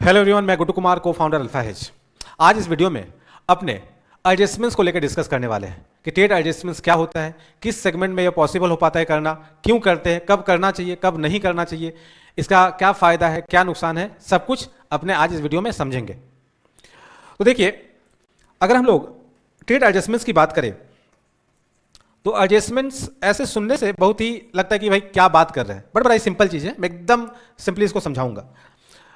Hello everyone, मैं गुड्डू कुमार को founder alpha hedge. आज इस वीडियो में अपने एडजस्टमेंट्स को लेकर डिस्कस करने वाले हैं कि ट्रेड एडजस्टमेंट्स क्या होता है, किस सेगमेंट में यह पॉसिबल हो पाता है करना, क्यों करते हैं, कब करना चाहिए, कब नहीं करना चाहिए, इसका क्या फ़ायदा है, क्या नुकसान है, सब कुछ अपने आज इस वीडियो में समझेंगे। तो देखिए, अगर हम लोग ट्रेड एडजस्टमेंट्स की बात करें तो एडजस्टमेंट्स ऐसे सुनने से बहुत ही लगता है कि भाई क्या बात कर रहे हैं, बट बड़ा ही सिंपल चीज़ है। मैं एकदम सिंपली इसको समझाऊंगा।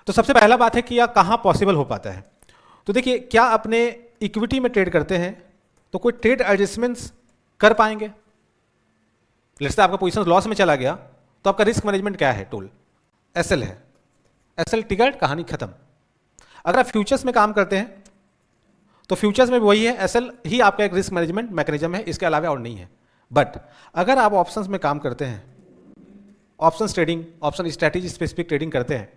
तो सबसे पहला बात है कि यह कहाँ पॉसिबल हो पाता है। तो देखिए, क्या अपने इक्विटी में ट्रेड करते हैं तो कोई ट्रेड एडजस्टमेंट्स कर पाएंगे? लेट्स से आपका पोजीशन लॉस में चला गया तो आपका रिस्क मैनेजमेंट क्या है? टूल एसएल है। एसएल टिकट, कहानी खत्म। अगर आप फ्यूचर्स में काम करते हैं तो फ्यूचर्स में भी वही है, एसएल ही आपका एक रिस्क मैनेजमेंट मैकेनिज्म है, इसके अलावा और नहीं है। बट अगर आप ऑप्शंस में काम करते हैं, options trading, option strategy specific trading करते हैं,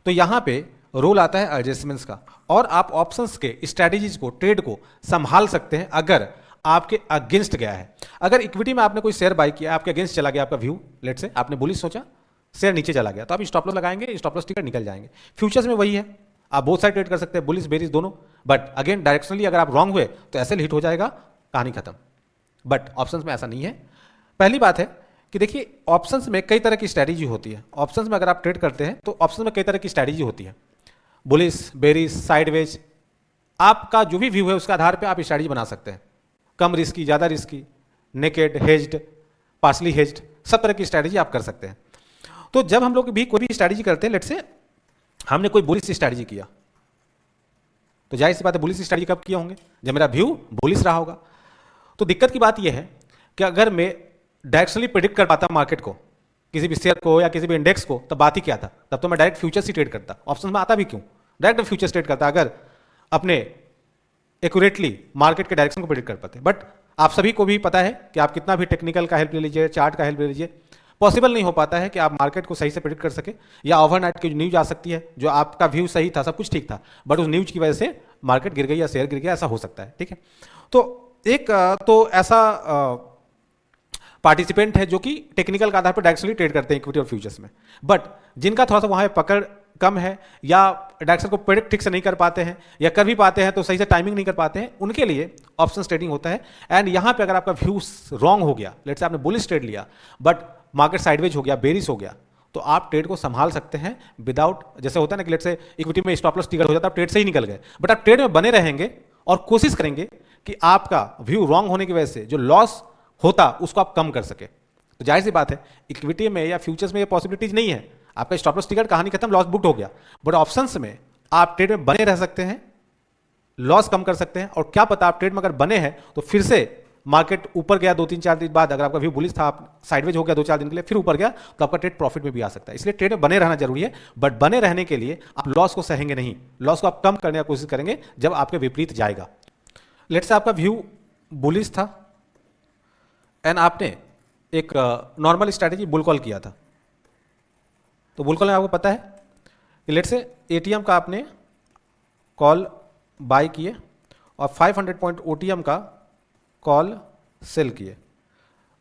तो यहां पे रोल आता है एडजस्टमेंट्स का, और आप ऑप्शंस के स्ट्रैटेजीज को, ट्रेड को संभाल सकते हैं अगर आपके अगेंस्ट गया है। अगर इक्विटी में आपने कोई शेयर बाय किया, आपके अगेंस्ट चला गया आपका व्यू, लेट से आपने बुलिश सोचा, शेयर नीचे चला गया, तो आप स्टॉप लॉस लगाएंगे, स्टॉप लॉस टिकट निकल जाएंगे। फ्यूचर्स में वही है, आप बोथ साइड ट्रेड कर सकते हैं, बुलिश बेरिश दोनों। बट अगेन डायरेक्शनली अगर आप रॉन्ग हुए तो एसएल हिट हो जाएगा, कहानी खत्म। बट ऑप्शंस में ऐसा नहीं है। पहली बात है कि देखिए, ऑप्शंस में कई तरह की स्ट्रैटेजी होती है। ऑप्शंस में अगर आप ट्रेड करते हैं तो ऑप्शंस में कई तरह की स्ट्रैटेजी होती है, बुलिश, बेरिश, साइडवेज। आपका जो भी व्यू है उसके आधार पे आप स्ट्रैटेजी बना सकते हैं, कम रिस्की, ज़्यादा risky, naked, hedged, partially hedged, सब तरह की स्ट्रैटेजी आप कर सकते हैं। तो जब हम लोग भी कोई भी स्ट्रैटेजी करते हैं, लेट से हमने कोई बुलिश स्ट्रैटेजी किया, तो जाहिर सी बात है बुलिश स्ट्रैटेजी कब किए होंगे? जब मेरा व्यू बुलिश रहा होगा। तो दिक्कत की बात यह है कि अगर मैं डायरेक्शनली प्रिडिक्ट कर पाता मार्केट को, किसी भी शेयर को या किसी भी इंडेक्स को, तब बात ही क्या था, तब तो मैं डायरेक्ट फ्यूचर्स ही ट्रेड करता। ऑप्शन में आता भी क्यों? डायरेक्ट फ्यूचर्स ट्रेड करता अगर अपने एक्यूरेटली मार्केट के डायरेक्शन को प्रिडिक्ट कर पाते। बट आप सभी को भी पता है कि आप कितना भी टेक्निकल का हेल्प ले लीजिए, चार्ट का हेल्प ले लीजिए, पॉसिबल नहीं हो पाता है कि आप मार्केट को सही से प्रिडिक्ट कर सके। या ओवरनाइट की न्यूज आ सकती है, जो आपका व्यू सही था, सब कुछ ठीक था, बट उस न्यूज की वजह से मार्केट गिर गई या शेयर गिर गया, ऐसा हो सकता है। ठीक है, तो एक तो ऐसा पार्टिसिपेंट है जो कि टेक्निकल के आधार पर डायरेक्शनली ट्रेड करते हैं इक्विटी और फ्यूचर्स में। बट जिनका थोड़ा सा वहां पकड़ कम है, या डायरेक्शन को प्रेडिक्ट ठीक से नहीं कर पाते हैं, या कर भी पाते हैं तो सही से टाइमिंग नहीं कर पाते हैं, उनके लिए ऑप्शन ट्रेडिंग होता है। एंड यहां पे अगर आपका व्यू रॉन्ग हो गया, लेट्स से आपने बुलिश ट्रेड लिया बट मार्केट साइडवेज हो गया, बेरिश हो गया, तो आप ट्रेड को संभाल सकते हैं विदाउट, जैसे होता है ना कि लेट्स से इक्विटी में स्टॉप लॉस टिकट हो जाता है, आप ट्रेड से ही निकल गए, बट आप ट्रेड में बने रहेंगे और कोशिश करेंगे कि आपका व्यू रॉन्ग होने की वजह से जो लॉस होता उसको आप कम कर सके। तो जाहिर सी बात है, इक्विटी में या फ्यूचर्स में ये पॉसिबिलिटीज नहीं है, आपका स्टॉप लॉस टिकट, कहानी खत्म, लॉस बुक्ड हो गया। बट ऑप्शंस में आप ट्रेड में बने रह सकते हैं, लॉस कम कर सकते हैं, और क्या पता आप ट्रेड में अगर बने हैं तो फिर से मार्केट ऊपर गया 2-3-4 दिन बाद, अगर आपका व्यू बुलिश था, आप साइडवेज हो गया 2-4 दिन के लिए, फिर ऊपर गया, तो आपका ट्रेड प्रॉफिट में भी आ सकता है। इसलिए ट्रेड में बने रहना जरूरी है। बट बने रहने के लिए आप लॉस को सहेंगे नहीं, लॉस को आप कम करने की कोशिश करेंगे जब आपके विपरीत जाएगा। लेट्स से आपका व्यू बुलिश था एंड आपने एक नॉर्मल स्ट्रैटेजी बुल कॉल किया था। तो बुल कॉल में आपको पता है कि लेट्स से एटीएम का आपने कॉल बाय किए और 500 पॉइंट ओटीएम का कॉल सेल किए।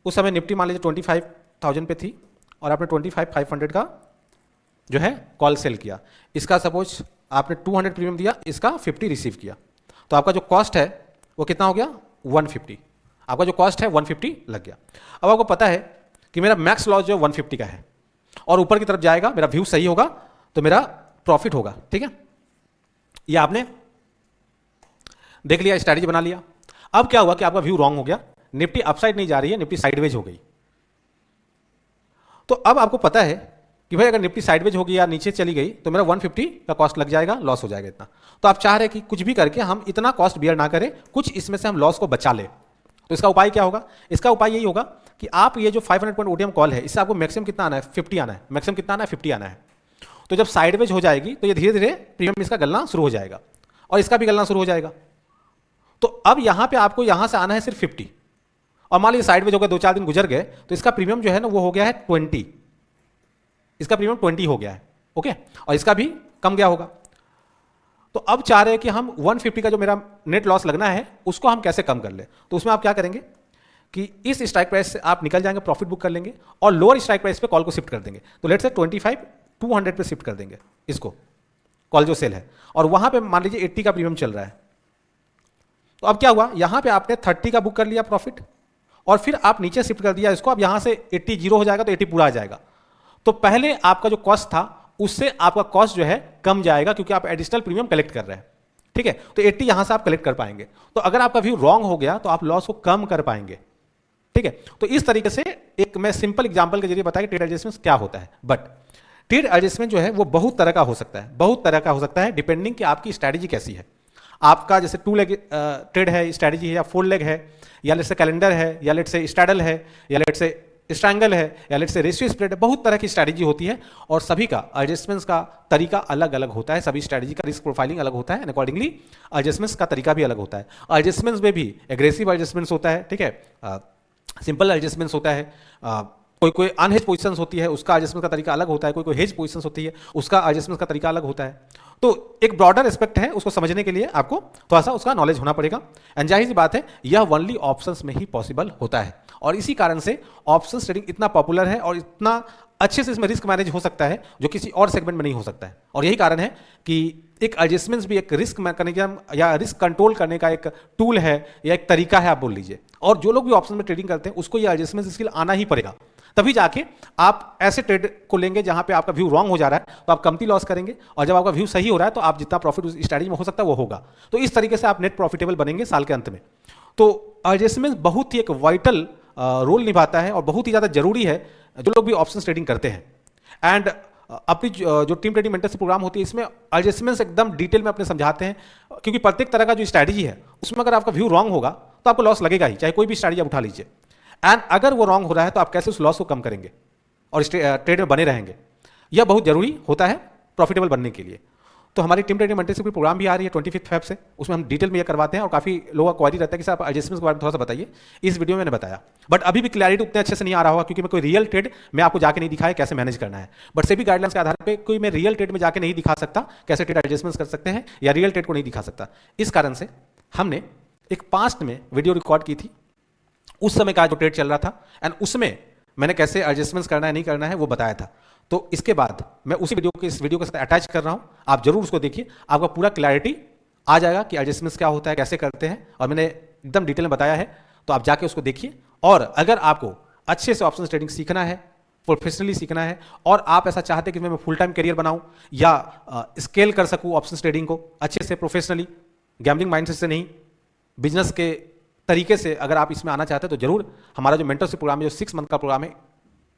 उस समय निफ्टी मान लीजिए 25,000 पे थी और आपने 25,500 का जो है कॉल सेल किया। इसका सपोज आपने 200 प्रीमियम दिया, इसका 50 रिसीव किया, तो आपका जो कॉस्ट है वो कितना हो गया? 150। आपका जो कॉस्ट है 150 लग गया। अब आपको पता है कि मेरा मैक्स लॉस जो 150 का है और ऊपर की तरफ जाएगा, मेरा व्यू सही होगा तो मेरा प्रॉफिट होगा। ठीक है, ये आपने देख लिया, स्ट्रैटेजी बना लिया। अब क्या हुआ कि आपका व्यू रॉन्ग हो गया, निफ्टी अपसाइड नहीं जा रही है, निफ्टी साइडवेज हो गई। तो अब आपको पता है कि भाई अगर निफ्टी साइडवेज होगी या नीचे चली गई तो मेरा 150 का कॉस्ट लग जाएगा, लॉस हो जाएगा इतना। तो आप चाह रहे हैं कि कुछ भी करके हम इतना कॉस्ट बियर ना करें, कुछ इसमें से हम लॉस को बचा ले। तो इसका उपाय क्या होगा? इसका उपाय यही होगा कि आप ये जो 500 पॉइंट ओटीएम कॉल है, इससे आपको मैक्सिमम कितना आना है? 50 आना है। मैक्सिमम कितना आना है? 50 आना है। तो जब साइडवेज हो जाएगी तो ये धीरे धीरे प्रीमियम इसका गलना शुरू हो जाएगा और इसका भी गलना शुरू हो जाएगा। तो अब यहां पे आपको यहां से आना है सिर्फ 50, और मान लीजिए साइडवेज हो गया, 2-4 दिन गुजर गए, तो इसका प्रीमियम जो है ना वो हो गया है 20। इसका प्रीमियम 20 हो गया है, ओके, और इसका भी कम गया होगा। तो अब चाह रहे हैं कि हम 150 का जो मेरा नेट लॉस लगना है उसको हम कैसे कम कर ले। तो उसमें आप क्या करेंगे कि इस स्ट्राइक प्राइस से आप निकल जाएंगे, प्रॉफिट बुक कर लेंगे और लोअर स्ट्राइक प्राइस पे कॉल को शिफ्ट कर देंगे। तो लेट्स से 25 200 पे शिफ्ट कर देंगे इसको, कॉल जो सेल है, और वहां पे मान लीजिए 80 का प्रीमियम चल रहा है। तो अब क्या हुआ, यहां पे आपने 30 का बुक कर लिया प्रॉफिट, और फिर आप नीचे शिफ्ट कर दिया इसको। अब यहां से 80 जीरो हो जाएगा तो 80 पूरा आ जाएगा। तो पहले आपका जो कॉस्ट था उससे आपका कॉस्ट जो है कम जाएगा, क्योंकि आप एडिशनल प्रीमियम कलेक्ट कर रहे हैं। ठीक है, तो 80 यहां से आप कलेक्ट कर पाएंगे। तो अगर आपका व्यू रॉन्ग हो गया तो आप लॉस को कम कर पाएंगे। ठीक है, तो इस तरीके से एक मैं सिंपल एग्जांपल के जरिए बताया कि ट्रेड एडजस्टमेंट क्या होता है। बट ट्रेड एडजस्टमेंट जो है वो बहुत तरह का हो सकता है, बहुत तरह का हो सकता है, डिपेंडिंग कि आपकी स्ट्रैटेजी कैसी है। आपका जैसे 2 लेग ट्रेड है, स्ट्रैटेजी है, या 4 लेग है, या लेट से कैलेंडर है, या लेट से स्ट्रैडल है, या लेट से स्ट्रैंगल है, या लेट से रेशियो स्प्रेड है। बहुत तरह की स्ट्रैटेजी होती है और सभी का एडजस्टमेंट्स का तरीका अलग अलग होता है। सभी स्ट्रैटेजी का रिस्क प्रोफाइलिंग अलग होता है एंड अकॉर्डिंगली एडजस्टमेंट्स का तरीका भी अलग होता है। एडजस्टमेंट्स में भी एग्रेसिव एडजस्टमेंट्स होता है, ठीक है, सिंपल एडजस्टमेंट्स होता है, कोई कोई अनहेज पोजीशंस होती है उसका एडजस्टमेंट का तरीका अलग होता है, कोई कोई हेज पोजीशंस होती है उसका एडजस्टमेंट का तरीका अलग होता है। तो एक ब्रॉडर एस्पेक्ट है, उसको समझने के लिए आपको थोड़ा सा उसका नॉलेज होना पड़ेगा। एंड जाहिर सी बात है यह ओनली ऑप्शंस में ही पॉसिबल होता है, और इसी कारण से ऑप्शंस ट्रेडिंग इतना पॉपुलर है और इतना अच्छे से इसमें रिस्क मैनेज हो सकता है जो किसी और सेगमेंट में नहीं हो सकता है। और यही कारण है कि एक एडजस्टमेंट्स भी एक रिस्क मैकेनिज्म या रिस्क कंट्रोल करने का एक टूल है या एक तरीका है, आप बोल लीजिए। और जो लोग भी ऑप्शन में ट्रेडिंग करते हैं उसको ये एडजस्टमेंट स्किल आना ही पड़ेगा, तभी जाके आप ऐसे ट्रेड को लेंगे जहां पे आपका व्यू रॉन्ग हो जा रहा है तो आप कमती लॉस करेंगे, और जब आपका व्यू सही हो रहा है तो आप जितना प्रॉफिट उस स्ट्रैटेजी में हो सकता है वो होगा। तो इस तरीके से आप नेट प्रॉफिटेबल बनेंगे साल के अंत में। तो एडजस्टमेंट बहुत ही एक वाइटल रोल निभाता है और बहुत ही ज़्यादा जरूरी है जो लोग भी ऑप्शन ट्रेडिंग करते हैं। एंड अपनी जो टीम ट्रेडिंग मेंटरशिप प्रोग्राम होती है इसमें एडजस्टमेंट्स एकदम डिटेल में अपने समझाते हैं, क्योंकि प्रत्येक तरह का जो स्ट्रैटेजी है उसमें अगर आपका व्यू रॉन्ग होगा तो आपको लॉस लगेगा ही, चाहे कोई भी स्ट्रैटेजी आप उठा लीजिए। एंड अगर वो रॉन्ग हो रहा है तो आप कैसे उस लॉस को कम करेंगे और ट्रेड में बने रहेंगे, यह बहुत जरूरी होता है प्रॉफिटेबल बनने के लिए। तो हमारी टीम ट्रेडिंग मेंटरशिप की प्रोग्राम भी आ रही है 25 फेब से, उसमें हम डिटेल में ये करवाते हैं और काफ़ी लोगों का क्वारी रहता है कि सर आप एडजस्टमेंट्स के बारे में थोड़ा सा बताइए। इस वीडियो में मैंने बताया, बट अभी भी क्लैरिटी उतने अच्छे से नहीं आ रहा होगा क्योंकि मैं कोई रियल ट्रेड में आपको जाके नहीं दिखाया कैसे मैनेज करना है। बट सेबी गाइडलाइंस के आधार पर कोई मैं रियल ट्रेड में जाके नहीं दिखा सकता कैसे ट्रेड एडजस्टमेंट्स कर सकते हैं, या रियल ट्रेड को नहीं दिखा सकता। इस कारण से हमने एक पास्ट में वीडियो रिकॉर्ड की थी, उस समय का जो ट्रेड चल रहा था, एंड उसमें मैंने कैसे एडजस्टमेंट्स करना है नहीं करना है वो बताया था। तो इसके बाद मैं उसी वीडियो के इस वीडियो के साथ अटैच कर रहा हूं, आप जरूर उसको देखिए, आपका पूरा क्लैरिटी आ जाएगा कि एडजस्टमेंट्स क्या होता है, कैसे करते हैं, और मैंने एकदम डिटेल में बताया है। तो आप जाके उसको देखिए, और अगर आपको अच्छे से ऑप्शन ट्रेडिंग सीखना है, प्रोफेशनली सीखना है, और आप ऐसा चाहते हैं कि मैं फुल टाइम करियर बनाऊं या स्केल कर सकूं ऑप्शन ट्रेडिंग को अच्छे से प्रोफेशनली, गैम्बलिंग माइंडसेट से नहीं, बिजनेस के तरीके से अगर आप इसमें आना चाहते हैं तो जरूर हमारा जो मेंटरशिप प्रोग्राम है, जो 6 मंथ का प्रोग्राम है,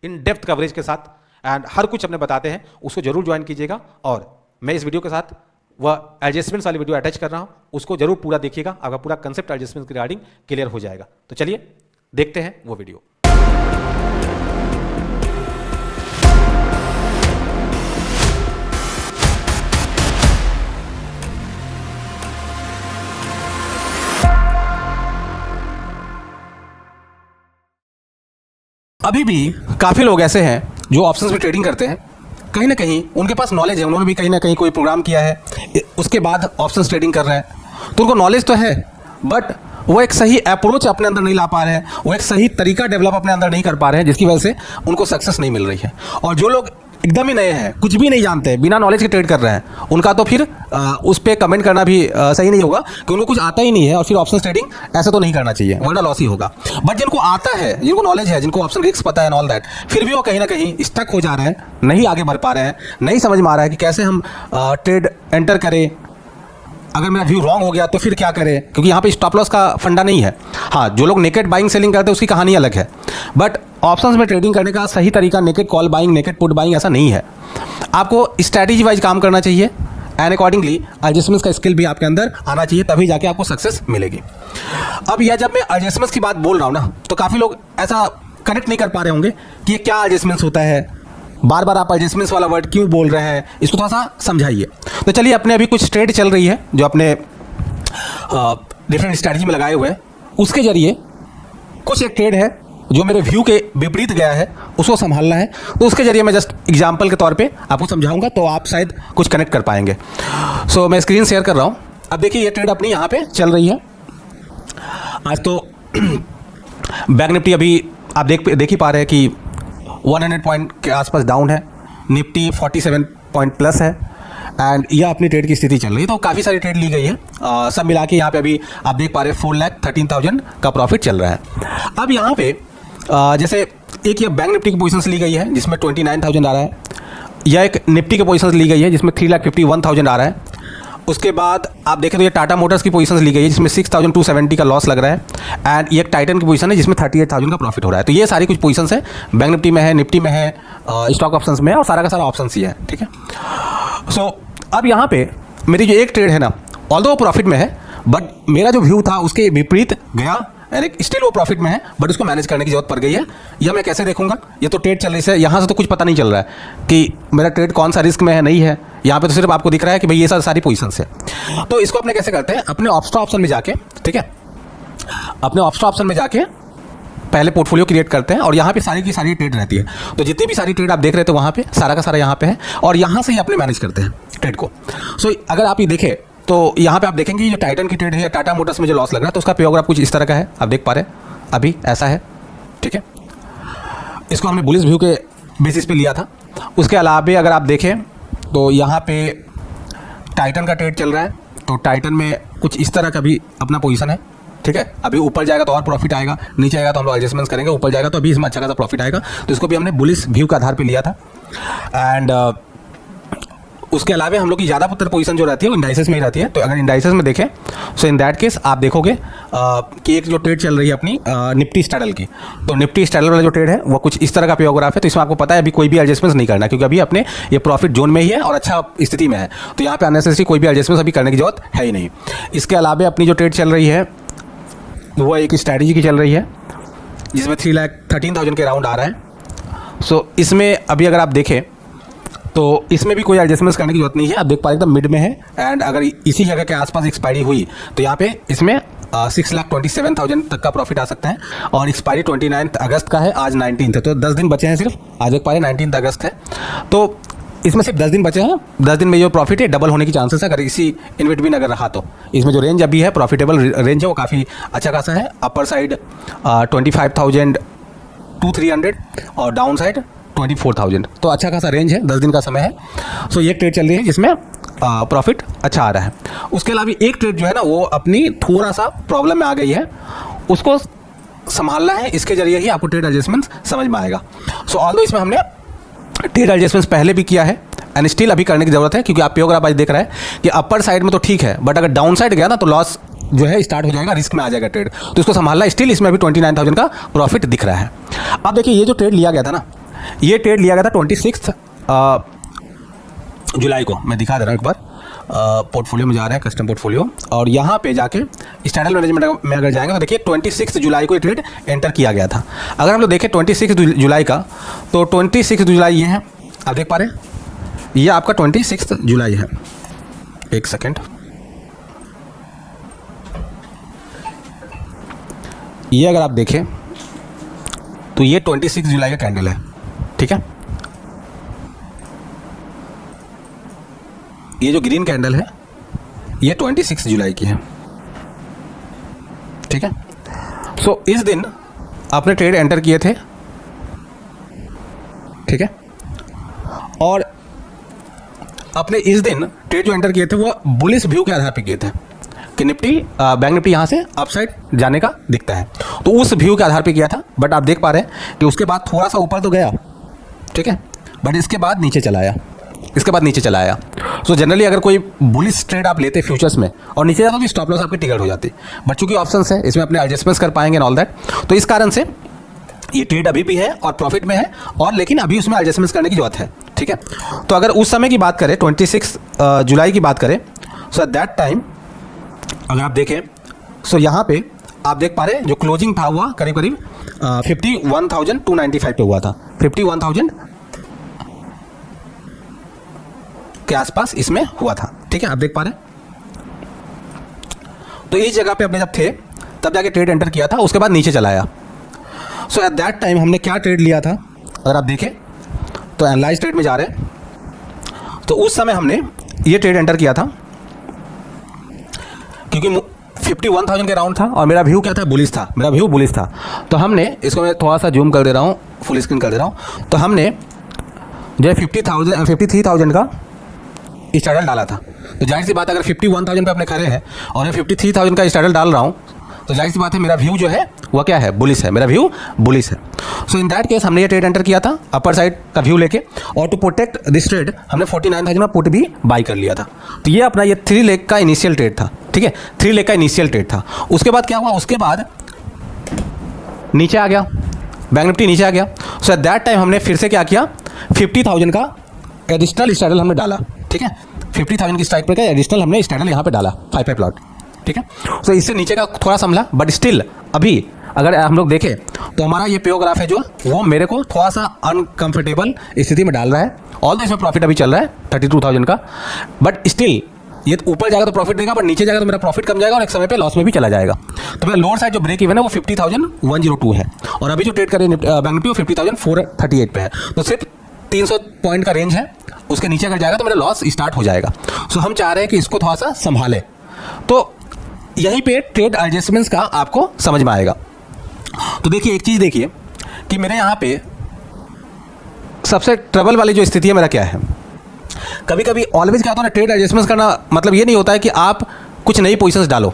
इन डेप्थ कवरेज के साथ एंड हर कुछ अपने बताते हैं, उसको जरूर ज्वाइन कीजिएगा। और मैं इस वीडियो के साथ वह एडजस्टमेंट्स वाली वीडियो अटैच कर रहा हूं, उसको जरूर पूरा देखिएगा, आपका पूरा कंसेप्ट एडजस्टमेंट के रिगार्डिंग क्लियर हो जाएगा। तो चलिए देखते हैं वो वीडियो। अभी भी काफ़ी लोग ऐसे हैं जो ऑप्शंस में ट्रेडिंग करते हैं, कहीं ना कहीं उनके पास नॉलेज है, उन्होंने भी कहीं ना कहीं कोई प्रोग्राम किया है, उसके बाद ऑप्शंस ट्रेडिंग कर रहे हैं, तो उनको नॉलेज तो है, बट वो एक सही अप्रोच अपने अंदर नहीं ला पा रहे हैं, वो एक सही तरीका डेवलप अपने अंदर नहीं कर पा रहे हैं, जिसकी वजह से उनको सक्सेस नहीं मिल रही है। और जो लोग एकदम ही नए हैं, कुछ भी नहीं जानते, बिना नॉलेज के ट्रेड कर रहे हैं, उनका तो फिर उस पर कमेंट करना भी सही नहीं होगा कि उनको कुछ आता ही नहीं है और फिर ऑप्शन ट्रेडिंग ऐसा तो नहीं करना चाहिए, वरना लॉस ही होगा। बट जिनको आता है, जिनको नॉलेज है, जिनको ऑप्शन रिस्क पता है एंड ऑल दैट, फिर भी वो कहीं ना कहीं स्टक हो जा रहे हैं, नहीं आगे बढ़ पा रहे हैं, नहीं समझ में आ रहा है कि कैसे हम ट्रेड एंटर करें, अगर मेरा व्यू रॉन्ग हो गया तो फिर क्या करें, क्योंकि यहाँ पे स्टॉप लॉस का फंडा नहीं है। हाँ, जो लोग नेकेड बाइंग सेलिंग करते हैं उसकी कहानी अलग है, बट ऑप्शंस में ट्रेडिंग करने का सही तरीका naked call buying, naked put buying ऐसा नहीं है। आपको स्ट्रैटेजी वाइज काम करना चाहिए एंड अकॉर्डिंगली एडजस्टमेंट्स का स्किल भी आपके अंदर आना चाहिए, तभी जाके आपको सक्सेस मिलेगी। अब यह जब मैं एडजस्टमेंट्स की बात बोल रहा हूँ ना, तो काफ़ी लोग ऐसा कनेक्ट नहीं कर पा रहे होंगे कि ये क्या एडजस्टमेंट्स होता है, बार बार आप एडजस्टमेंट्स वाला वर्ड क्यों बोल रहे हैं, इसको थोड़ा सा समझाइए। तो चलिए, अपने अभी कुछ ट्रेड चल रही है जो अपने डिफरेंट स्ट्रैटेजी में लगाए हुए हैं, उसके जरिए कुछ एक ट्रेड है जो मेरे व्यू के विपरीत गया है, उसको संभालना है, तो उसके जरिए मैं जस्ट एग्जांपल के तौर पे आपको समझाऊंगा, तो आप शायद कुछ कनेक्ट कर पाएंगे। सो मैं स्क्रीन शेयर कर रहा हूँ। अब देखिए, ये ट्रेड अपनी यहाँ पे चल रही है। आज तो बैंक निफ्टी अभी आप देख ही पा रहे हैं कि 100 पॉइंट के आसपास डाउन है, निफ्टी 47 पॉइंट प्लस है, एंड यह अपनी ट्रेड की स्थिति चल रही है। तो काफ़ी सारी ट्रेड ली गई है, सब मिला के यहाँ पे अभी आप देख पा रहे हैं 4,13,000 का प्रॉफिट चल रहा है। अब यहाँ पे जैसे एक ये बैंक निफ्टी की पोजीशंस ली गई है जिसमें 29,000 आ रहा है, या एक निफ्टी की पोजीशंस ली गई है जिसमें 3,51,000 आ रहा है। उसके बाद आप देखें तो ये टाटा मोटर्स की पोजीशंस ली गई है जिसमें 6,270 का लॉस लग रहा है, एंड ये एक टाइटन की पोजीशन है जिसमें 38,000 का प्रॉफिट हो रहा है। तो ये सारी कुछ पोजीशंस है, बैंक निफ्टी में है, निफ्टी में है, स्टॉक ऑप्शंस में है, और सारा का सारा ऑप्शंस ही है, ठीक है। सो अब यहाँ पे मेरी जो एक ट्रेड है ना, ऑल्दो प्रॉफिट में है, बट मेरा जो व्यू था उसके विपरीत गया, यानी स्टिल वो प्रॉफिट में है, बट उसको मैनेज करने की जरूरत पड़ गई है। यह मैं कैसे देखूंगा, ये तो ट्रेड चल रही है, यहाँ से तो कुछ पता नहीं चल रहा है कि मेरा ट्रेड कौन सा रिस्क में है, नहीं है। यहाँ पे तो सिर्फ आपको दिख रहा है कि भाई ये सारी पोजीशंस है। तो इसको अपने कैसे करते हैं, अपने ऑप्शन ऑप्शन में जाके, ठीक है, अपने ऑप्शन ऑप्शन में जाके पहले पोर्टफोलियो क्रिएट करते हैं, और यहाँ पे सारी की सारी ट्रेड रहती है। तो जितनी भी सारी ट्रेड आप देख रहे थे वहाँ पे सारा का सारा यहाँ पे है, और यहाँ से ही अपने मैनेज करते हैं ट्रेड को। सो अगर आप ये देखें तो यहाँ पे आप देखेंगे जो टाइटन की ट्रेड है या टाटा मोटर्स में जो लॉस लग रहा है, तो उसका पेयोग्राफ कुछ इस तरह का है, आप देख पा रहे हैं अभी ऐसा है, ठीक है। इसको हमने बुलिश व्यू के बेसिस पे लिया था। उसके अलावा अगर आप देखें तो यहाँ पे टाइटन का ट्रेड चल रहा है, तो टाइटन में कुछ इस तरह का भी अपना पोजीशन है, ठीक है। अभी ऊपर जाएगा तो और प्रॉफिट आएगा, नीचे आएगा तो हम लोग एडजस्टमेंट्स करेंगे, ऊपर जाएगा तो अभी इसमें अच्छा खासा प्रॉफिट आएगा। तो इसको भी हमने बुलिश व्यू के आधार पे लिया था। एंड उसके अलावा हम लोग की ज़्यादातर पोजीशन जो रहती है वो इंडाइसेस में ही रहती है। तो अगर इंडाइसेस में देखें सो इन दैट केस आप देखोगे कि एक जो ट्रेड चल रही है अपनी निफ्टी स्टैडल की, तो निफ्टी स्टैडल वाला जो ट्रेड है वो कुछ इस तरह का पेयोग्राफ है। तो इसमें आपको पता है अभी कोई भी एडजस्टमेंट्स नहीं करना, क्योंकि अभी अपने ये प्रॉफिट जोन में ही है और अच्छा स्थिति में है। तो यहाँ पे अननेसेसरी कोई भी एडजस्टमेंट्स अभी करने की जरूरत है ही नहीं। इसके अलावा अपनी जो ट्रेड चल रही है वो एक स्ट्रैटेजी की चल रही है जिसमें 3,13,000 के राउंड आ रहा है। सो इसमें अभी अगर आप देखें तो इसमें भी कोई एडजस्टमेंट्स करने की जरूरत नहीं है, आप देख पा रहे एकदम मिड में है। एंड अगर इसी जगह के आसपास एक्सपायरी हुई तो यहाँ पे इसमें 6,27,000 तक का प्रॉफिट आ सकता है, और एक्सपायरी 29 अगस्त का है, आज 19 है, तो 10 दिन बचे हैं सिर्फ। आज देख पा रहे 19 अगस्त है, तो इसमें सिर्फ 10 दिन बचे हैं। 10 दिन में जो प्रॉफिट है डबल होने की चांसेस है अगर इसी इन बिटवीन अगर रहा तो। इसमें जो रेंज अभी है प्रॉफिटेबल रेंज है वो काफ़ी अच्छा खासा है। अपर साइड 25,300 और डाउन साइड 24,000, तो अच्छा खासा रेंज है, 10 दिन का समय है। सो ये ट्रेड चल रही है जिसमें प्रॉफिट अच्छा आ रहा है। उसके अलावा एक ट्रेड जो है ना वो अपनी थोड़ा सा प्रॉब्लम में आ गई है, उसको संभालना है, इसके जरिए ही आपको ट्रेड एडजस्टमेंट्स समझ में आएगा। सो ऑल्दो इसमें हमने ट्रेड एडजस्टमेंट्स पहले भी किया है एंड स्टिल अभी करने की जरूरत है, क्योंकि आप पेयोग्राफ आज देख रहे हैं कि अपर साइड में तो ठीक है, बट अगर डाउन साइड गया ना तो लॉस जो है स्टार्ट हो जाएगा, रिस्क में आ जाएगा ट्रेड। तो इसको संभालना, स्टिल इसमें अभी 29,000 का प्रॉफिट दिख रहा है। अब देखिए ये जो ट्रेड लिया गया था ना, ये ट्रेड लिया गया था 26 जुलाई को। मैं दिखा दे रहा हूँ एक बार, पोर्टफोलियो में जा रहे हैं, कस्टम पोर्टफोलियो, और यहाँ पे जाके स्टैंडर्ड मैनेजमेंट में अगर जाएंगे तो देखिए 26 जुलाई को ये ट्रेड एंटर किया गया था। अगर हम लोग देखें 26 जुलाई का, तो 26 जुलाई ये है, आप देख पा रहे हैं, ये आपका 26 जुलाई है। एक सेकेंड, ये अगर आप देखें तो ये 26 जुलाई का कैंडल है, ठीक है। ये जो ग्रीन कैंडल है ये 26 जुलाई की है, ठीक है। सो इस दिन आपने ट्रेड एंटर किए थे, ठीक है, और आपने इस दिन ट्रेड जो एंटर किए थे वो बुलिश व्यू के आधार पे किए थे कि निफ्टी बैंक निफ्टी यहाँ से अपसाइड जाने का दिखता है, तो उस व्यू के आधार पे किया था। बट आप देख पा रहे हैं कि उसके बाद थोड़ा सा ऊपर तो गया, ठीक है, बट इसके बाद नीचे चला आया, इसके बाद नीचे चला आया। सो जनरली अगर कोई बुलिश ट्रेड आप लेते फ्यूचर्स में और नीचे जाता तो स्टॉप लॉस आपकी टिकट हो जाती, बट चूंकि ऑप्शंस है इसमें अपने एडजस्टमेंट्स कर पाएंगे एंड ऑल दैट, तो इस कारण से ये ट्रेड अभी भी है और प्रॉफिट में है, और लेकिन अभी उसमें एडजस्टमेंट्स करने की जरूरत है, ठीक है। तो अगर उस समय की बात करें, 26 जुलाई की बात करें, सो एट दैट टाइम अगर आप देखें सो यहाँ पे आप देख पा रहे हैं जो क्लोजिंग था हुआ करीब करीब 51,295 पे हुआ था, 51,000 के आसपास इसमें हुआ था, ठीक है, आप देख पा रहे हैं। तो इस जगह पे अपने जब थे तब जाके ट्रेड एंटर किया था, उसके बाद नीचे चला आया। सो एट दैट टाइम हमने क्या ट्रेड लिया था अगर आप देखें तो एनालाइज ट्रेड में जा रहे हैं, तो उस समय हमने ये ट्रेड एंटर किया था क्योंकि 51,000 के राउंड था और मेरा व्यू क्या था, बुलिश था, मेरा व्यू बुलिश था। तो हमने इसको मैं थोड़ा सा जूम कर दे रहा हूँ, फुल स्क्रीन कर दे रहा हूँ, तो हमने जो है 53,000 का स्टार्टल डाला था, तो जाहिर सी बात है अगर 51,000 पे अपने खड़े हैं और मैं 53,000 का स्टार्टल डाल रहा हूँ, तो जाहिर सी बात है मेरा व्यू जो है वह क्या है, बुलिश है, मेरा व्यू बुलिश है। सो इन दैट केस हमने ये ट्रेड एंटर किया था अपर साइड का व्यू लेके, और टू प्रोटेक्ट दिस ट्रेड हमने 49,000 में पुट भी बाई कर लिया था। तो ये अपना ये 3 लेग का इनिशियल ट्रेड था, ठीक है, 3 लेग का इनिशियल ट्रेड था। उसके बाद क्या हुआ, उसके बाद नीचे आ गया, बैंक निफ्टी नीचे आ गया। सो एट दैट टाइम हमने फिर से क्या किया, 50,000 का एडिशनल स्टार्टल हमने डाला, ठीक है, 50,000 की स्ट्राइक पर का एडिशनल हमने स्टार्टल यहाँ पे डाला 5 प्लॉट, ठीक है। सो इससे नीचे का थोड़ा संभला, बट स्टिल अभी अगर हम लोग देखें तो हमारा ये पेओ ग्राफ है जो वो मेरे को थोड़ा सा अनकंफर्टेबल स्थिति में डाल रहा है। ऑल इसमें प्रॉफिट अभी चल रहा है 32,000 का, बट स्टिल ये ऊपर जाएगा तो प्रॉफिट देगा, बट नीचे जाएगा तो मेरा प्रॉफिट कम जाएगा और एक समय पे लॉस में भी चला जाएगा। तो मेरा लोअर साइड जो ब्रेक इवन है वो 50,102 है, और अभी जो ट्रेड करे बैंक निफ्टी वो 50,438 पे है। तो सिर्फ 300 पॉइंट का रेंज है, उसके नीचे अगर जाएगा तो मेरा लॉस स्टार्ट हो जाएगा। सो हम चाह रहे हैं कि इसको थोड़ा सा संभाले, तो यहीं पे ट्रेड एडजस्टमेंट्स का आपको समझ में आएगा। तो देखिए एक चीज़ देखिए कि मेरे यहाँ पे सबसे ट्रबल वाली जो स्थिति है मेरा क्या है, कभी कभी ऑलवेज क्या होता है ना, ट्रेड एडजस्टमेंट्स करना मतलब ये नहीं होता है कि आप कुछ नई पोजीशंस डालो,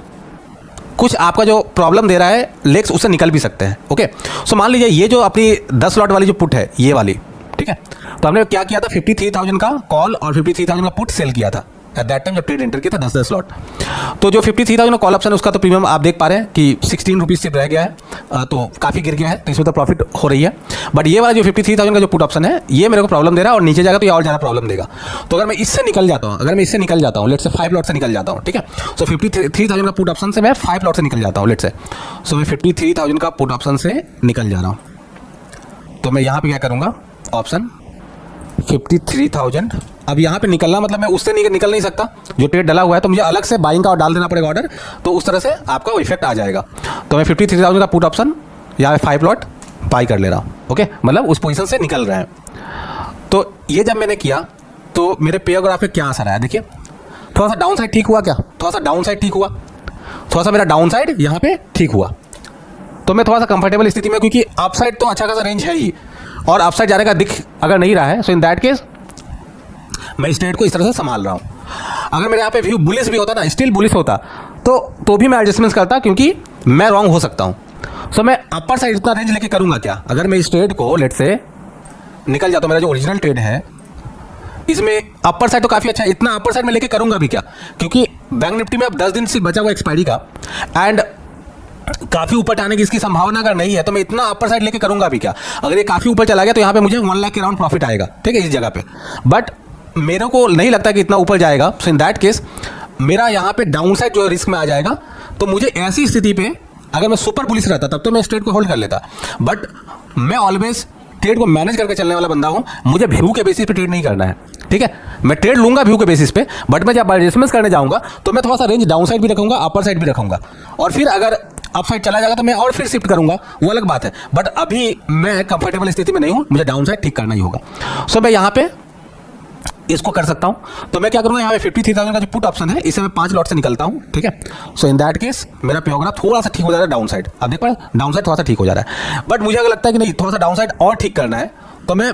कुछ आपका जो प्रॉब्लम दे रहा है लेग्स उससे निकल भी सकते हैं। ओके, सो मान लीजिए ये जो अपनी 10 लॉट वाली जो पुट है ये वाली, ठीक है, तो हमने क्या किया था 53,000 का कॉल और 53,000 का पुट सेल किया था एट दैट टाइम जब ट्रेड एंटर किया था 10 लॉट। तो जो 53,000 कॉल ऑप्शन है उसका तो प्रीमियम आप देख पा रहे हैं कि 16 रुपीज़ सिर्फ रह गया है, तो काफ़ी गिर गया है, तो इसमें तो प्रॉफिट हो रही है। बट ये वाला जो 53,000 का जो पुट ऑप्शन है ये मेरे को प्रॉब्लम दे रहा है, और नीचे जाएगा तो ये और ज़्यादा प्रॉब्लम देगा। तो अगर मैं इससे निकल जाता हूँ, लेट से 5 लॉट से निकल जाता हूँ, ठीक है, सो 53,000 का पुट ऑप्शन से मैं 5 लॉट से निकल जाता हूँ, लेट से, सो मैं 53,000 का पुट ऑप्शन से निकल जा रहा हूँ। तो मैं यहाँ पे क्या करूँगा, ऑप्शन 53,000, अब यहाँ पे निकलना मतलब मैं उससे निकल नहीं सकता, जो ट्रेड डला हुआ है, तो मुझे अलग से बाइंग का डाल देना पड़ेगा ऑर्डर, तो उस तरह से आपका वो इफेक्ट आ जाएगा। तो मैं 53,000 का पुट ऑप्शन यहाँ पे 5 लॉट बाई कर ले रहा हूँ, ओके, मतलब उस पोजीशन से निकल रहे हैं। तो ये जब मैंने किया तो मेरे पेयर ग्राफ पे क्या असर आया, देखिए थोड़ा सा डाउन साइड ठीक हुआ, क्या थोड़ा सा डाउन साइड ठीक हुआ, थोड़ा सा मेरा डाउन साइड यहाँ पे ठीक हुआ, तो मैं थोड़ा सा कंफर्टेबल स्थिति में, क्योंकि अप साइड तो अच्छा खासा रेंज है ही, और अप साइड जाने का दिख अगर नहीं रहा है, सो इन दैट केस मैं इस ट्रेड को इस तरह से संभाल रहा हूँ। अगर मेरे यहाँ पे व्यू बुलिश भी होता ना, स्टिल बुलिश होता, तो भी मैं एडजस्टमेंट्स करता, क्योंकि मैं रॉन्ग हो सकता हूँ। सो मैं अपर साइड इतना रेंज लेके करूँगा क्या, अगर मैं इस ट्रेड को लेट से निकल जाता हूँ, मेरा जो ओरिजिनल ट्रेड है इसमें अपर साइड तो काफ़ी अच्छा है, इतना अपर साइड में लेके करूँगा भी क्या, क्योंकि बैंक निफ्टी में अब 10 दिन से बचा हुआ एक्सपायरी का, एंड काफ़ी ऊपर जाने की इसकी संभावना अगर नहीं है, तो मैं इतना अपर साइड लेके करूँगा भी क्या। अगर ये काफ़ी ऊपर चला गया तो यहाँ पे मुझे 1 लाख के अराउंड प्रॉफिट आएगा, ठीक है, इस जगह पे, बट मेरे को नहीं लगता कि इतना ऊपर जाएगा। सो इन दैट केस मेरा यहाँ पे डाउन साइड जो रिस्क में आ जाएगा, तो मुझे ऐसी स्थिति पे अगर मैं सुपर पुलिस रहता तब तो मैं इस ट्रेड को होल्ड कर लेता, बट मैं ऑलवेज ट्रेड को मैनेज करके चलने वाला बंदा हूँ, मुझे व्यू के बेसिस पे ट्रेड नहीं करना है, ठीक है, मैं ट्रेड लूंगा व्यू के बेसिस पे, बट मैं जब एडजस्टमेंट्स करने जाऊँगा तो मैं थोड़ा सा रेंज डाउन साइड भी रखूँगा, अपर साइड भी रखूँगा, और फिर अगर अप साइड चला जाएगा तो मैं और फिर शिफ्ट करूंगा, वो अलग बात है, बट अभी मैं कंफर्टेबल स्थिति में नहीं हूँ, मुझे डाउन साइड ठीक करना ही होगा। सो मैं यहाँ पे इसको कर सकता हूँ, तो मैं क्या करूँगा, यहाँ पे 53,000 का जो पुट ऑप्शन है इसे मैं 5 लॉट से निकलता हूँ, ठीक है। सो इन दैट केस मेरा प्योग्राफ थोड़ा सा ठीक हो जा रहा है डाउन साइड, आप देख पा रहे डाउन साइड थोड़ा सा ठीक हो जा रहा है, बट मुझे अगर लगता है कि नहीं थोड़ा सा डाउन साइड और ठीक करना है, तो मैं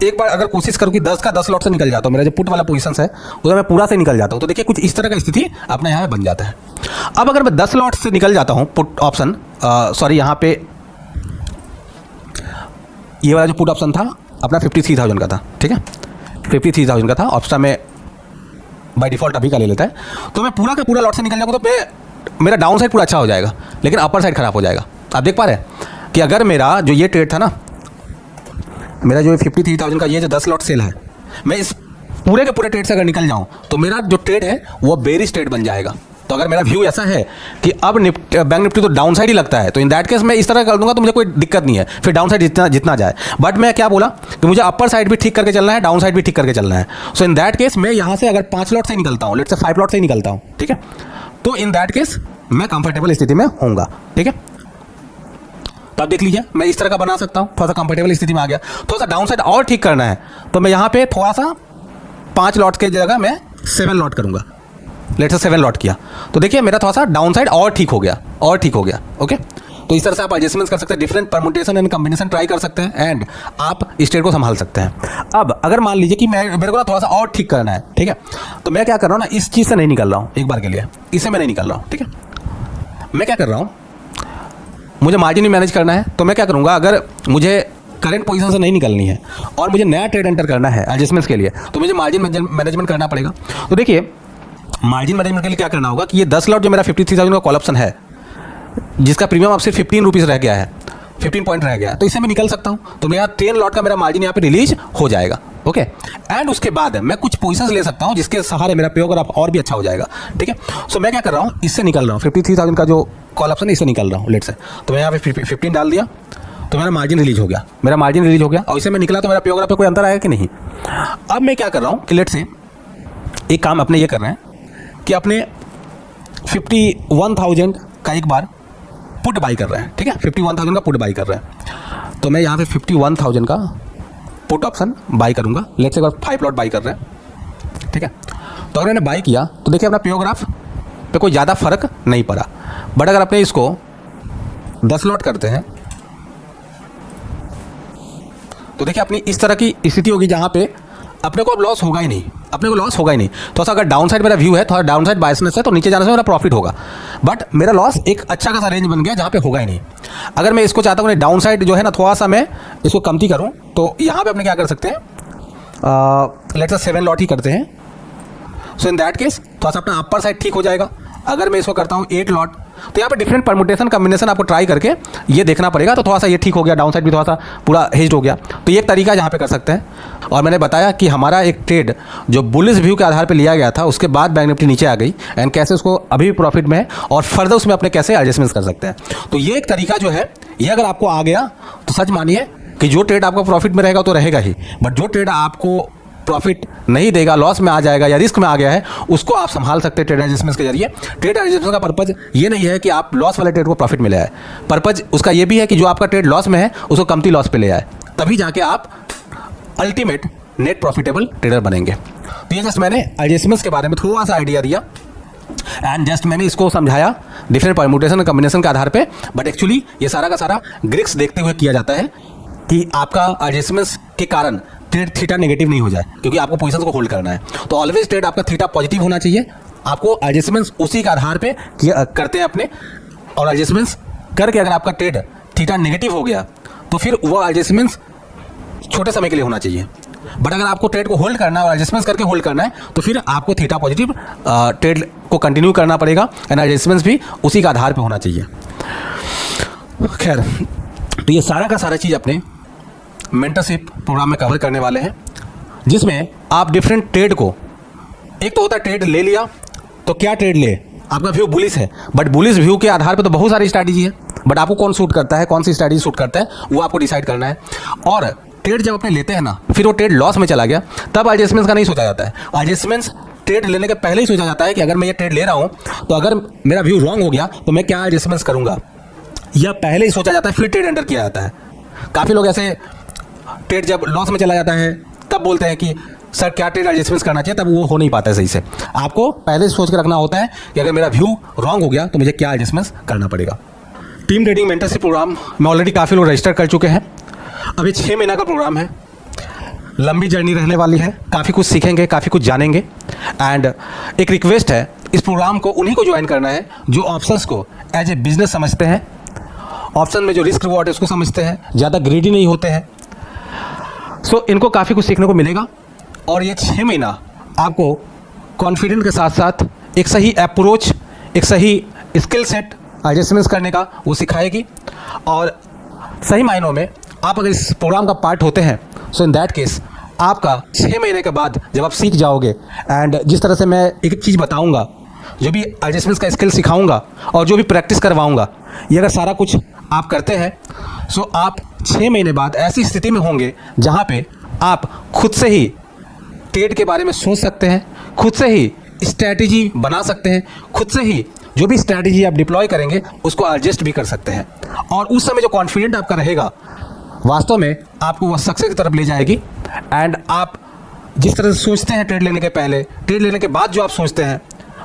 एक बार अगर कोशिश करूँ कि 10 का 10 लॉट से निकल जाता हूँ, मेरा जो पुट वाला पोजीशन है उसमें मैं पूरा से निकल जाता हूँ, तो देखिए कुछ इस तरह का स्थिति अपने यहाँ पे बन जाता है। अब अगर मैं 10 लॉट से निकल जाता हूँ पुट ऑप्शन, सॉरी यहाँ पे ये वाला जो पुट ऑप्शन था अपना 53,000 का था, ठीक है, 53,000 का था ऑप्शन में बाय डिफॉल्ट अभी का ले लेता है, तो मैं पूरा का पूरा लॉट से निकल जाऊँगा तो मेरा डाउन साइड पूरा अच्छा हो जाएगा, लेकिन अपर साइड खराब हो जाएगा। आप देख पा रहे हैं कि अगर मेरा जो ये ट्रेड था ना, मेरा जो 53,000 का ये जो 10 लॉट सेल है, मैं इस पूरे के पूरे ट्रेड से अगर निकल जाऊं तो मेरा जो ट्रेड है वो बेरिश ट्रेड बन जाएगा। तो अगर मेरा व्यू ऐसा है कि अब बैंक निफ्टी तो डाउन साइड ही लगता है, तो इन दैट केस मैं इस तरह कर दूंगा तो मुझे कोई दिक्कत नहीं है, फिर डाउन साइड जितना जाए, बट मैं क्या बोला कि मुझे अपर साइड भी ठीक करके चलना है, डाउन साइड भी ठीक करके चलना है। सो इन दैट केस मैं यहाँ से अगर 5 लॉट से निकलता हूँ, लेट से 5 लॉट से निकलता हूँ, ठीक है, तो इन दैट केस मैं कंफर्टेबल स्थिति में होऊंगा, ठीक है। तो आप देख लीजिए मैं इस तरह का बना सकता हूँ, थोड़ा सा कंफर्टेबल स्थिति में आ गया, थोड़ा सा डाउन साइड और ठीक करना है तो मैं यहाँ पे थोड़ा सा 5 लॉट के जगह मैं 7 लॉट करूँगा, लेट से 7 लॉट किया, तो देखिए मेरा थोड़ा सा डाउन साइड और ठीक हो गया, ओके। तो तो इस तरह से आप एडजस्टमेंट कर सकते हैं, different permutation and combination try कर सकते हैं एंड आप इस ट्रेड को संभाल सकते हैं। अब अगर मान लीजिए कि मेरे को ना थोड़ा सा और ठीक करना है, ठीक है, तो मैं क्या कर रहा हूँ ना, इस चीज़ से नहीं निकल रहा हूँ एक बार के लिए, इससे मैं नहीं निकल रहा हूँ, ठीक है। मैं क्या कर रहा हूँ, मुझे मार्जिन भी मैनेज करना है, तो मैं क्या करूँगा, अगर मुझे करंट पोजीशन से नहीं निकलनी है और मुझे नया ट्रेड एंटर करना है एडजस्टमेंट्स के लिए, तो मुझे मार्जिन मैनेजमेंट करना पड़ेगा। तो देखिए मार्जिन मैनेजमेंट के लिए क्या करना होगा कि ये 10 लॉट जो मेरा 53,000 का कॉल ऑप्शन है, जिसका प्रीमियम अब सिर्फ 15 रुपीज़ रह गया है, 15 पॉइंट रह गया है, तो इससे मैं निकल सकता हूँ। तो मेरा 10 लॉट का मेरा मार्जिन यहाँ पे रिलीज हो जाएगा, ओके। एंड उसके बाद मैं कुछ पोजीशंस ले सकता हूँ जिसके सहारे मेरा पे और भी अच्छा हो जाएगा, ठीक है। सो मैं क्या कर रहा हूँ, इससे निकल रहा हूँ, 53,000 का जो कॉल ऑप्शन है इससे निकल रहा हूँ लेट से। तो मैं यहाँ पे 15 डाल दिया, तो मेरा मार्जिन रिलीज हो गया, मेरा मार्जिन रिलीज हो गया और इससे मैं निकला, तो मेरा पे पे कोई अंतर आएगा कि नहीं। अब मैं क्या कर रहा हूँ कि लेट से एक काम अपने ये कर रहे हैं कि अपने 51,000 का एक बार पुट बाई कर रहे हैं, ठीक है, 51,000 का पुट बाई कर रहे हैं। तो मैं यहाँ पे 51,000 का पुट ऑप्शन बाई करूँगा, लेट्स से 5 लॉट बाई कर रहे हैं, ठीक है। तो अगर मैंने बाई किया तो देखिए अपना पेयोग्राफ पे कोई ज़्यादा फर्क नहीं पड़ा, बट अगर अपने इसको 10 लॉट करते हैं तो देखिए अपनी इस तरह की स्थिति होगी जहाँ पे अपने को अब लॉस होगा ही नहीं, अपने को लॉस होगा ही नहीं। तो अगर डाउन साइड मेरा व्यू है, थोड़ा डाउन साइड बायसनेस है, तो नीचे जाने से मेरा प्रॉफिट होगा, बट मेरा लॉस एक अच्छा खासा रेंज बन गया जहाँ पे होगा ही नहीं। अगर मैं इसको चाहता हूँ डाउन साइड जो है ना थोड़ा सा मैं इसको कमती करूँ, तो यहाँ पे अपने क्या कर सकते हैं, लेट्स से 7 लॉट ही करते हैं। सो इन दैट केस थोड़ा सा अपना अपर साइड ठीक हो जाएगा। अगर मैं इसको करता हूँ 8 लॉट, तो यहाँ पे डिफरेंट परमुटेशन कॉम्बिनेशन आपको ट्राई करके ये देखना पड़ेगा, तो थोड़ा सा ये ठीक हो गया, डाउन साइड भी थोड़ा सा पूरा हेज्ड हो गया। तो ये एक तरीका जहाँ पे कर सकते हैं। और मैंने बताया कि हमारा एक ट्रेड जो बुलिश व्यू के आधार पे लिया गया था, उसके बाद बैंक निफ्टी नीचे आ गई एंड कैसे उसको अभी भी प्रॉफिट में है और फर्दर उसमें अपने कैसे एडजस्टमेंट्स कर सकते हैं। तो ये एक तरीका जो है, ये अगर आपको आ गया तो सच मानिए कि जो ट्रेड आपका प्रॉफिट में रहेगा तो रहेगा ही, बट जो ट्रेड आपको प्रॉफिट नहीं देगा, लॉस में आ जाएगा या रिस्क में आ गया है, उसको आप संभाल सकते हैं ट्रेड एडजस्टमेंट्स के जरिए। ट्रेड एडजस्टमेंट का पर्पज ये नहीं है कि आप लॉस वाले ट्रेड को प्रॉफिट में ले आए, पर्पज उसका ये भी है कि जो आपका ट्रेड लॉस में है उसको कमती लॉस पे ले आए, तभी जाके आप अल्टीमेट नेट प्रॉफिटेबल ट्रेडर बनेंगे। तो ये जस्ट मैंने एडजस्टमेंट्स के बारे में थोड़ा सा आइडिया दिया एंड जस्ट मैंने इसको समझाया डिफरेंट परमुटेशन कॉम्बिनेशन के आधार पे, बट एक्चुअली ये सारा का सारा ग्रिक्स देखते हुए किया जाता है कि आपका एडजस्टमेंट्स के कारण ट्रेड थीटा नेगेटिव नहीं हो जाए, क्योंकि आपको पोजीशंस को होल्ड करना है। तो ऑलवेज ट्रेड आपका थीटा पॉजिटिव होना चाहिए, आपको एडजस्टमेंट्स उसी के आधार पे करते हैं अपने, और एडजस्टमेंट्स करके अगर आपका ट्रेड थीटा नेगेटिव हो गया तो फिर वो एडजस्टमेंट्स छोटे समय के लिए होना चाहिए, बट अगर आपको ट्रेड को होल्ड करना है और एडजस्टमेंट्स करके होल्ड करना है तो फिर आपको थीटा पॉजिटिव ट्रेड को कंटिन्यू करना पड़ेगा एंड एडजस्टमेंट्स भी उसी के आधार पे होना चाहिए। खैर, तो ये सारा का सारा चीज़ अपने मेंटरशिप प्रोग्राम में कवर करने वाले हैं, जिसमें आप डिफरेंट ट्रेड को, एक तो होता है ट्रेड ले लिया तो क्या ट्रेड ले, आपका व्यू बुलिश है, बट बुलिश व्यू के आधार पे तो बहुत सारी स्ट्रैटेजी है, बट आपको कौन सूट करता है, कौन सी स्ट्रैटेजी सूट करता है, वो आपको डिसाइड करना है। और ट्रेड जब अपने लेते हैं ना, फिर वो ट्रेड लॉस में चला गया, तब एडजस्टमेंट्स का नहीं सोचा जाता है। एडजस्टमेंट्स ट्रेड लेने के पहले ही सोचा जाता है कि अगर मैं ये ट्रेड ले रहा हूँ तो अगर मेरा व्यू रॉन्ग हो गया तो मैं क्या एडजस्टमेंट्स करूँगा, यह पहले ही सोचा जाता है, फिर ट्रेड एंटर किया जाता है। काफ़ी लोग ऐसे ट्रेड जब लॉस में चला जाता है तब बोलते हैं कि सर क्या ट्रेड एडजस्टमेंट्स करना चाहिए, तब वो हो नहीं पाता है सही से। आपको पहले से सोच के रखना होता है कि अगर मेरा व्यू रॉन्ग हो गया तो मुझे क्या एडजस्टमेंट्स करना पड़ेगा। टीम ट्रेडिंग मेंटरशिप प्रोग्राम में ऑलरेडी काफ़ी लोग रजिस्टर कर चुके हैं। अभी 6 महीना का प्रोग्राम है, लंबी जर्नी रहने वाली है, काफ़ी कुछ सीखेंगे, काफ़ी कुछ जानेंगे। एंड एक रिक्वेस्ट है, इस प्रोग्राम को उन्हीं को ज्वाइन करना है जो ऑप्शंस को एज ए बिजनेस समझते हैं, ऑप्शन में जो रिस्क रिवॉर्ड है उसको समझते हैं, ज़्यादा ग्रीडी नहीं होते हैं। सो इनको काफ़ी कुछ सीखने को मिलेगा और ये 6 महीना आपको कॉन्फिडेंट के साथ साथ एक सही अप्रोच, एक सही स्किल सेट एडजस्टमेंट्स करने का वो सिखाएगी। और सही मायनों में आप अगर इस प्रोग्राम का पार्ट होते हैं, सो इन दैट केस आपका 6 महीने के बाद जब आप सीख जाओगे एंड जिस तरह से मैं एक चीज़ बताऊंगा, जो भी एडजस्टमेंट्स का स्किल सिखाऊंगा और जो भी प्रैक्टिस करवाऊंगा, ये अगर सारा कुछ आप करते हैं, सो आप 6 महीने बाद ऐसी स्थिति में होंगे जहाँ पे आप खुद से ही ट्रेड के बारे में सोच सकते हैं, खुद से ही स्ट्रैटेजी बना सकते हैं, खुद से ही जो भी स्ट्रैटेजी आप डिप्लॉय करेंगे उसको एडजस्ट भी कर सकते हैं। और उस समय जो कॉन्फिडेंट आपका रहेगा, वास्तव में आपको वह सक्सेस की तरफ ले जाएगी। एंड आप जिस तरह से सोचते हैं ट्रेड लेने के पहले, ट्रेड लेने के बाद जो आप सोचते हैं,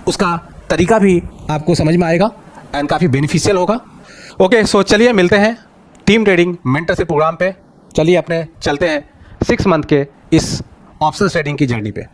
उसका तरीका भी आपको समझ में आएगा एंड काफ़ी बेनिफिशियल होगा। ओके, सो चलिए मिलते हैं टीम ट्रेडिंग मेंटरशिप प्रोग्राम पे। चलिए अपने चलते हैं 6 मंथ के इस ऑप्शंस ट्रेडिंग की जर्नी पे।